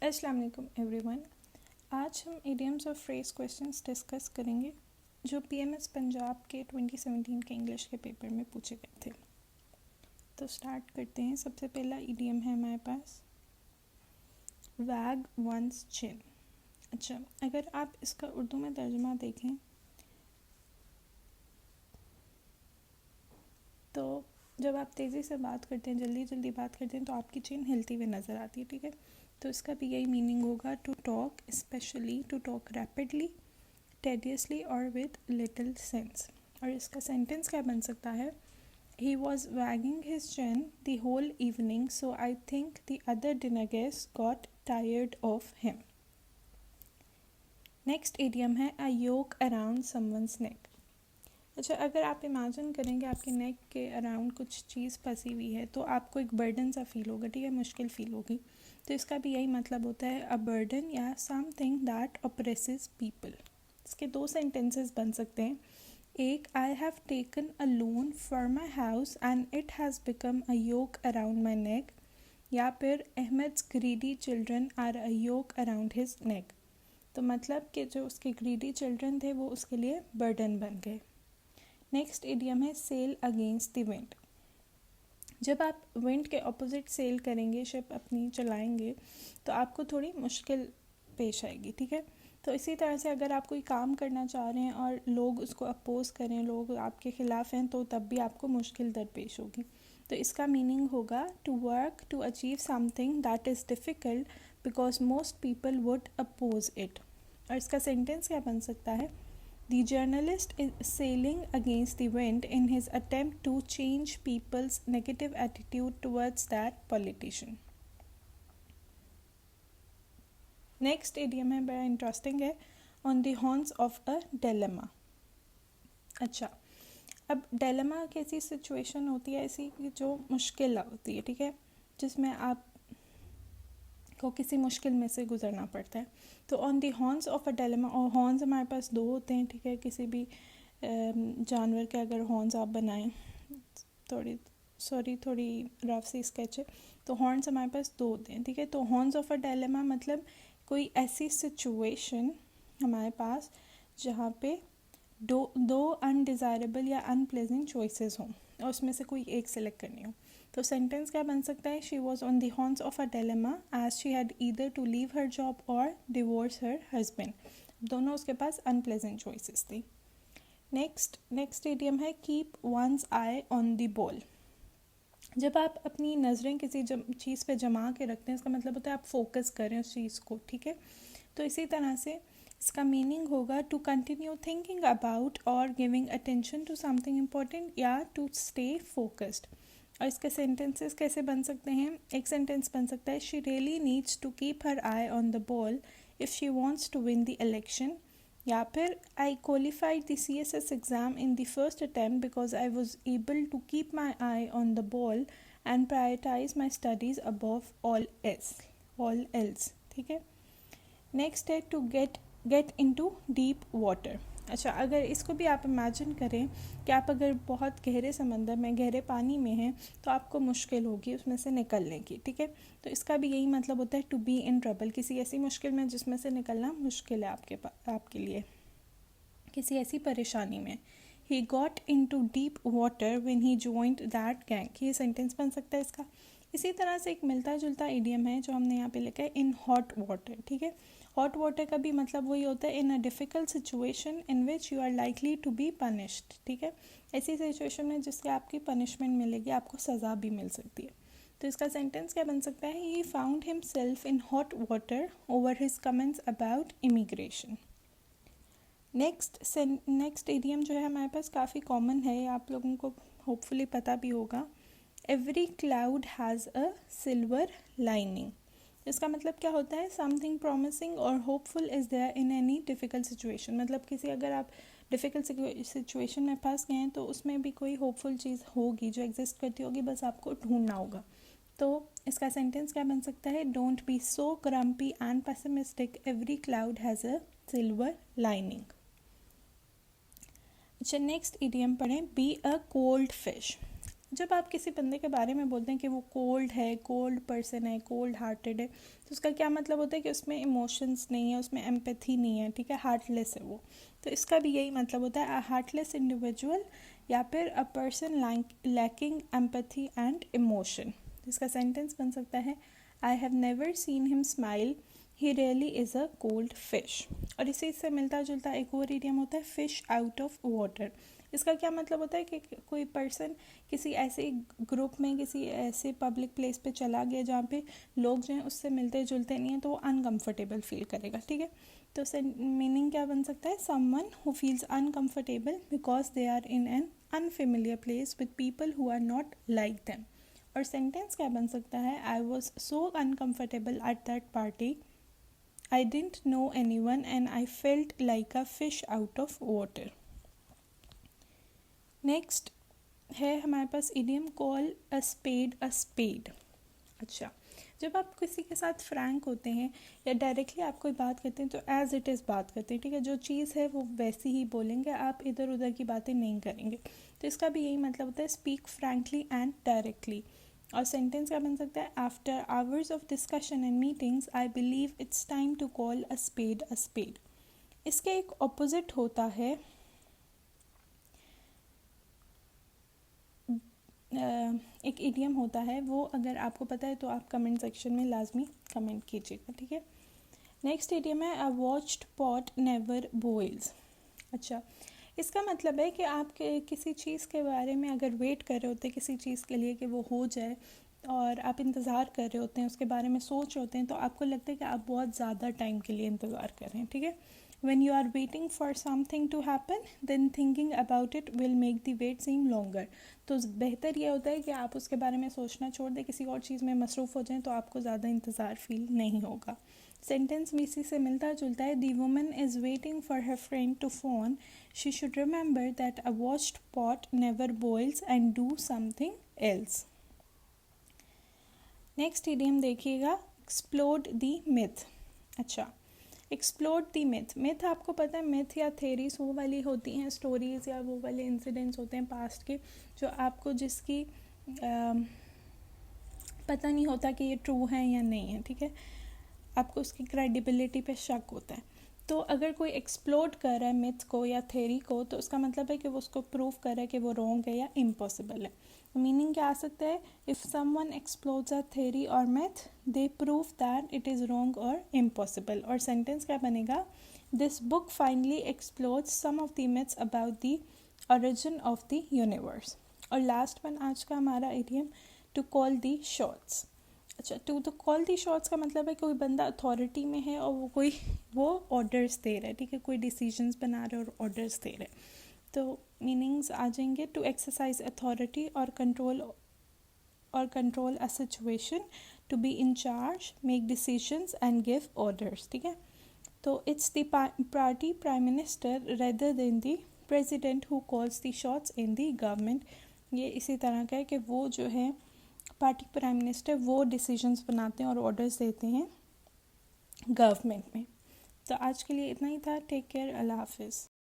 अस्सलाम वालेकुम एवरीवन। आज हम इडियम्स और फ्रेज क्वेश्चंस डिस्कस करेंगे जो पीएमएस पंजाब के 2017 के इंग्लिश के पेपर में पूछे गए थे। तो स्टार्ट करते हैं। सबसे पहला इडियम है हमारे पास वैग वंस चिन। अच्छा, अगर आप इसका उर्दू में तर्जुमा देखें तो जब आप तेज़ी से बात करते हैं, जल्दी जल्दी बात करते हैं, तो आपकी चिन हिलती हुई नज़र आती है। ठीक है, तो इसका भी यही मीनिंग होगा, to talk, specially to talk rapidly, tediously और विद लिटिल सेंस। और इसका सेंटेंस क्या बन सकता है? He was wagging his chin the whole evening, so I think the other dinner guests got tired of him. Next idiom है a yoke around someone's neck. अच्छा, अगर आप इमेजिन करेंगे आपके नेक के अराउंड कुछ चीज़ फंसी हुई है तो आपको एक बर्डन सा फील होगा, ठीक है, मुश्किल फील होगी। तो इसका भी यही मतलब होता है अ बर्डन या समथिंग दैट ऑप्रेसेस पीपल। इसके दो सेंटेंसेस बन सकते हैं। एक, I have taken a loan for my house and it has become a yoke around my neck, या फिर Ahmad's greedy children are a yoke around his neck. तो मतलब कि जो उसके ग्रीडी चिल्ड्रन थे वो उसके लिए बर्डन बन गए। नेक्स्ट इडियम है सेल अगेंस्ट द विंड। जब आप विंड के ऑपोजिट सेल करेंगे, शिप अपनी चलाएंगे, तो आपको थोड़ी मुश्किल पेश आएगी। ठीक है, तो इसी तरह से अगर आप कोई काम करना चाह रहे हैं और लोग उसको अपोज करें, लोग आपके ख़िलाफ़ हैं, तो तब भी आपको मुश्किल दरपेश होगी। तो इसका मीनिंग होगा to work to achieve something that is difficult because most people would oppose it. और इसका सेंटेंस क्या बन सकता है? The journalist is sailing against the wind in his attempt to change people's negative attitude towards that politician. Next idiom है, बड़ा interesting है, on the horns of a dilemma. अच्छा, अब dilemma कैसी सिचुएशन होती है, ऐसी जो मुश्किल होती है, ठीक है, जिसमें आप को किसी मुश्किल में से गुजरना पड़ता है। तो on the horns of a dilemma, और हॉर्न्स हमारे पास दो होते हैं, ठीक है, किसी भी जानवर के अगर हॉर्न्स आप बनाएं, थोड़ी रफ सी स्केच है, तो हॉर्न्स हमारे पास दो होते हैं, ठीक है। तो हॉर्न्स ऑफ अ डिलेमा मतलब कोई ऐसी सिचुएशन हमारे पास जहाँ पे दो अनडिज़ायरेबल या अनप्लेजेंट चॉइसेस हों और उसमें से कोई एक सेलेक्ट करनी हो। तो सेंटेंस क्या बन सकता है? She was on the horns of a dilemma as she had either to leave her job और डिवोर्स हर हस्बैंड। दोनों उसके पास अनप्लेजेंट चॉइसेस थी। नेक्स्ट इडियम है keep one's eye on the ball. जब आप अपनी नज़रें किसी चीज़ पे जमा के रखते हैं, इसका मतलब होता है आप फोकस करें उस चीज़ को, ठीक है। तो इसी तरह से इसका मीनिंग होगा टू कंटिन्यू थिंकिंग अबाउट और giving attention to something important या टू स्टे फोकस्ड। और इसके सेंटेंसेस कैसे बन सकते हैं? एक सेंटेंस बन सकता है she really needs to keep her eye on the ball if she wants to win the election, या फिर I qualified the CSS exam in the first attempt because I was able to keep my eye on the ball and prioritise my studies above all else. ठीक है, next है to get into deep water. अच्छा, अगर इसको भी आप imagine करें कि आप अगर बहुत गहरे समंदर में, गहरे पानी में हैं, तो आपको मुश्किल होगी उसमें से निकलने की, ठीक है। तो इसका भी यही मतलब होता है टू बी इन ट्रबल, किसी ऐसी मुश्किल में जिसमें से निकलना मुश्किल है आपके लिए, किसी ऐसी परेशानी में। He got into deep water when he joined that gang. ये सेंटेंस बन सकता है इसका। इसी तरह से एक मिलता जुलता इडियम है जो हमने यहाँ पे लिखा है इन हॉट वाटर, ठीक है। हॉट वाटर का भी मतलब वही होता है in a difficult situation in which you are likely to be punished, ठीक है। ऐसी सिचुएशन में जिससे आपकी पनिशमेंट मिलेगी, आपको सज़ा भी मिल सकती है। तो इसका सेंटेंस क्या बन सकता है? He found himself in hot water over his comments about immigration. Next idiom जो है हमारे पास काफ़ी कॉमन है, आप लोगों को होपफुली पता भी होगा। Every cloud has a silver lining. इसका मतलब क्या होता है? समथिंग प्रॉमिसिंग और hopeful is there in any difficult situation. मतलब किसी अगर आप डिफ़िकल्ट सिचुएशन में फंस गए हैं तो उसमें भी कोई होपफुल चीज़ होगी जो एग्जिस्ट करती होगी, बस आपको ढूंढना होगा। तो इसका सेंटेंस क्या बन सकता है? Don't be so grumpy and pessimistic, every cloud has a silver lining. अच्छा, नेक्स्ट इडियम पढ़ें, बी अ कोल्ड फिश। जब आप किसी बंदे के बारे में बोलते हैं कि वो कोल्ड है, कोल्ड पर्सन है, कोल्ड हार्टेड है, तो उसका क्या मतलब होता है कि उसमें इमोशंस नहीं है, उसमें एम्पैथी नहीं है, ठीक है, हार्टलेस है वो। तो इसका भी यही मतलब होता है, अ हार्टलेस इंडिविजुअल या फिर a person lacking empathy and emotion. इसका सेंटेंस बन सकता है, I have never seen him smile, he really is a cold fish. और इसी से मिलता जुलता एक और इडियम होता है, फिश आउट ऑफ वाटर। इसका क्या मतलब होता है कि कोई पर्सन किसी ऐसे ग्रुप में, किसी ऐसे पब्लिक प्लेस पे चला गया जहाँ पे लोग जो हैं उससे मिलते जुलते नहीं हैं, तो वो अनकंफर्टेबल फील करेगा, ठीक है। तो मीनिंग क्या बन सकता है, someone who feels uncomfortable because they are in an unfamiliar place with people who are not like them. और सेंटेंस क्या बन सकता है, I was so uncomfortable at that party, I didn't know anyone and I felt like a fish out of water. Next है हमारे पास idiom, call a spade. अच्छा, जब आप किसी के साथ फ्रैंक होते हैं या डायरेक्टली आप कोई बात करते हैं तो एज इट इज़ बात करते हैं, ठीक है, जो चीज़ है वो वैसी ही बोलेंगे, आप इधर उधर की बातें नहीं करेंगे। तो इसका भी यही मतलब होता है, स्पीक फ्रैंकली एंड डायरेक्टली। और सेंटेंस क्या बन सकता है, after hours of discussion and meetings I believe it's time to call a spade. इसके एक ऑपोजिट होता है एक इडियम होता है, वो अगर आपको पता है तो आप कमेंट सेक्शन में लाजमी कमेंट कीजिएगा, ठीक है। नेक्स्ट इडियम है, अ वॉच्ड पॉट नेवर बॉइल्स। अच्छा, इसका मतलब है कि आप किसी चीज़ के बारे में अगर वेट कर रहे होते हैं किसी चीज़ के लिए कि वो हो जाए, और आप इंतज़ार कर रहे होते हैं, उसके बारे में सोच रहे होते हैं, तो आपको लगता है कि आप बहुत ज़्यादा टाइम के लिए इंतज़ार कर रहे हैं, ठीक है। When you are waiting for something to happen, then thinking about it will make the wait seem longer. तो बेहतर ये होता है कि आप उसके बारे में सोचना छोड़ दें, किसी और चीज़ में मसरूफ़ हो जाएं, तो आपको ज़्यादा इंतज़ार फील नहीं होगा। सेंटेंस भी इसी से मिलता जुलता है, the woman is waiting for her friend to phone, she should remember that a watched pot never boils and do something else. Next idiom देखिएगा, एक्सप्लोड दी मिथ। अच्छा, एक्सप्लोर दी मिथ। मिथ आपको पता है, myth या theories वो वाली होती हैं स्टोरीज़ या वो वाले इंसिडेंट्स होते हैं पास्ट के, जो आपको जिसकी पता नहीं होता कि ये ट्रू है या नहीं है, ठीक है, आपको उसकी क्रेडिबिलिटी पे शक होता है। तो अगर कोई एक्सप्लोर कर रहा है मिथ को या थेरी को, तो उसका मतलब है कि वो उसको प्रूव कर रहा है कि वो रॉन्ग है या इम्पॉसिबल है। मीनिंग क्या आ सकता है, if someone explores a theory और math, they prove that it is wrong और इम्पॉसिबल। और सेंटेंस क्या बनेगा, this book finally explores some of the myths about the origin of the universe. और लास्ट वन आज का हमारा idiom, to call the shots. अच्छा, टू कॉल दी शॉट्स का मतलब है कोई बंदा अथॉरिटी में है और वो ऑर्डर्स दे रहा है, ठीक है, कोई डिसीजंस बना रहा है और ऑर्डर्स दे रहा है। तो मीनिंग्स आ जाएंगे, टू एक्सरसाइज अथॉरिटी और control a situation, to be in charge, make decisions and give orders, ठीक है। तो it's the party prime minister rather than the president who calls the shots in the government. ये इसी तरह का है कि वो जो है पार्टी प्राइम मिनिस्टर, वो डिसीजंस बनाते हैं और ऑर्डर्स देते हैं गवर्नमेंट में। तो आज के लिए इतना ही था, टेक केयर, अल्लाह हाफिज़।